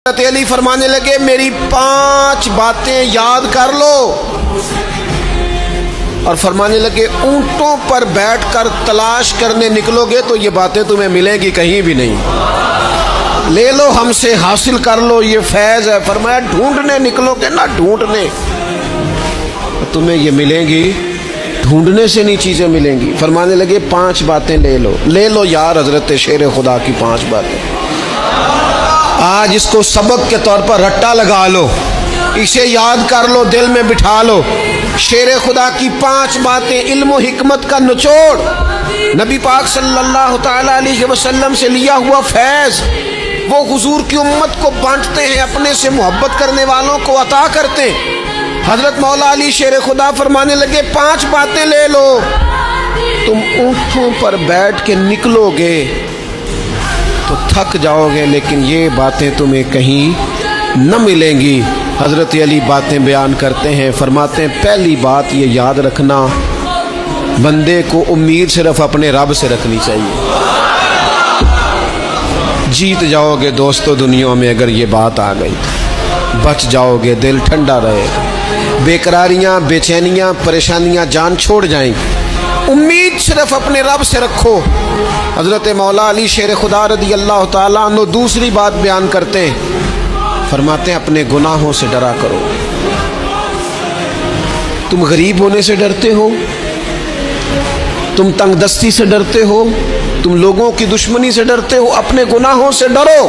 حضرت علی فرمانے لگے میری 5 باتیں یاد کر لو، اور فرمانے لگے اونٹوں پر بیٹھ کر تلاش کرنے نکلو گے تو یہ باتیں تمہیں ملیں گی کہیں بھی نہیں، لے لو ہم سے حاصل کر لو، یہ فیض ہے۔ فرمایا ڈھونڈنے نکلو گے نہ ڈھونڈنے، تمہیں یہ ملیں گی، ڈھونڈنے سے نہیں چیزیں ملیں گی۔ فرمانے لگے 5 باتیں لے لو یار حضرت شیر خدا کی 5 باتیں، آج اس کو سبق کے طور پر رٹا لگا لو، اسے یاد کر لو، دل میں بٹھا لو۔ شیر خدا کی 5 باتیں، علم و حکمت کا نچوڑ، نبی پاک صلی اللہ تعالی علیہ وسلم سے لیا ہوا فیض، وہ حضور کی امت کو بانٹتے ہیں، اپنے سے محبت کرنے والوں کو عطا کرتے ہیں۔ حضرت مولا علی شیر خدا فرمانے لگے 5 باتیں لے لو، تم اونٹوں پر بیٹھ کے نکلو گے تو تھک جاؤ گے، لیکن یہ باتیں تمہیں کہیں نہ ملیں گی۔ حضرت علی باتیں بیان کرتے ہیں، فرماتے ہیں پہلی بات یہ یاد رکھنا، بندے کو امید صرف اپنے رب سے رکھنی چاہیے، جیت جاؤ گے دوستو دنیا میں اگر یہ بات آ گئی، بچ جاؤ گے، دل ٹھنڈا رہے گا، بے قراریاں، بے چینیاں، پریشانیاں جان چھوڑ جائیں گی، امید صرف اپنے رب سے رکھو۔ حضرت مولا علی شیر خدا رضی اللہ تعالیٰ عنہ دوسری بات بیان کرتے ہیں، فرماتے ہیں اپنے گناہوں سے ڈرا کرو۔ تم غریب ہونے سے ڈرتے ہو، تم تنگ دستی سے ڈرتے ہو، تم لوگوں کی دشمنی سے ڈرتے ہو، اپنے گناہوں سے ڈرو،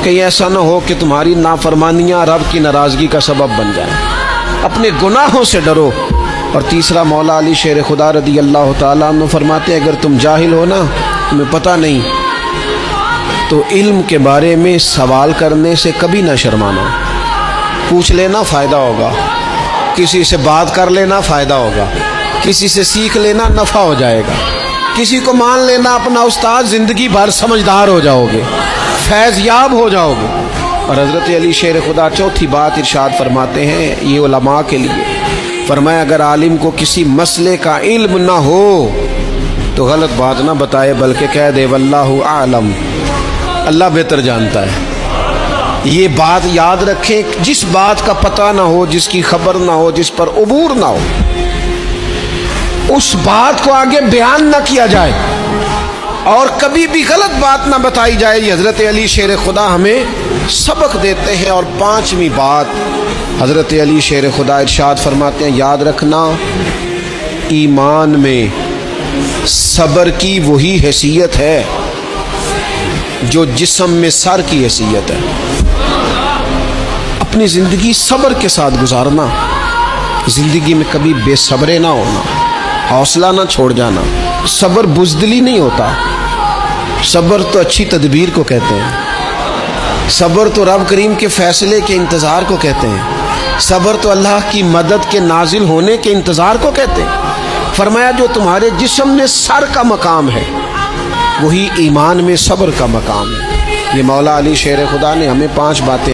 کہیں ایسا نہ ہو کہ تمہاری نافرمانیاں رب کی ناراضگی کا سبب بن جائیں، اپنے گناہوں سے ڈرو۔ اور تیسرا مولا علی شیر خدا رضی اللہ تعالیٰ عنہ فرماتے ہیں اگر تم جاہل ہو نا، تمہیں پتہ نہیں، تو علم کے بارے میں سوال کرنے سے کبھی نہ شرمانا، پوچھ لینا فائدہ ہوگا، کسی سے بات کر لینا فائدہ ہوگا، کسی سے سیکھ لینا نفع ہو جائے گا، کسی کو مان لینا اپنا استاد، زندگی بھر سمجھدار ہو جاؤ گے، فیض یاب ہو جاؤ گے۔ اور حضرت علی شیر خدا چوتھی بات ارشاد فرماتے ہیں، یہ علماء کے لیے، فرمایا اگر عالم کو کسی مسئلے کا علم نہ ہو تو غلط بات نہ بتائے، بلکہ کہہ دے واللہ اعلم، اللہ بہتر جانتا ہے۔ یہ بات یاد رکھیں، جس بات کا پتہ نہ ہو، جس کی خبر نہ ہو، جس پر عبور نہ ہو، اس بات کو آگے بیان نہ کیا جائے، اور کبھی بھی غلط بات نہ بتائی جائے۔ یہ حضرت علی شیر خدا ہمیں سبق دیتے ہیں۔ اور 5ویں بات حضرت علی شیر خدا ارشاد فرماتے ہیں یاد رکھنا، ایمان میں صبر کی وہی حیثیت ہے جو جسم میں سر کی حیثیت ہے۔ اپنی زندگی صبر کے ساتھ گزارنا، زندگی میں کبھی بے صبرے نہ ہونا، حوصلہ نہ چھوڑ جانا۔ صبر بزدلی نہیں ہوتا، صبر تو اچھی تدبیر کو کہتے ہیں، صبر تو رب کریم کے فیصلے کے انتظار کو کہتے ہیں، صبر تو اللہ کی مدد کے نازل ہونے کے انتظار کو کہتے ہیں۔ فرمایا جو تمہارے جسم میں سر کا مقام ہے وہی ایمان میں صبر کا مقام ہے۔ یہ مولا علی شیر خدا نے ہمیں 5 باتیں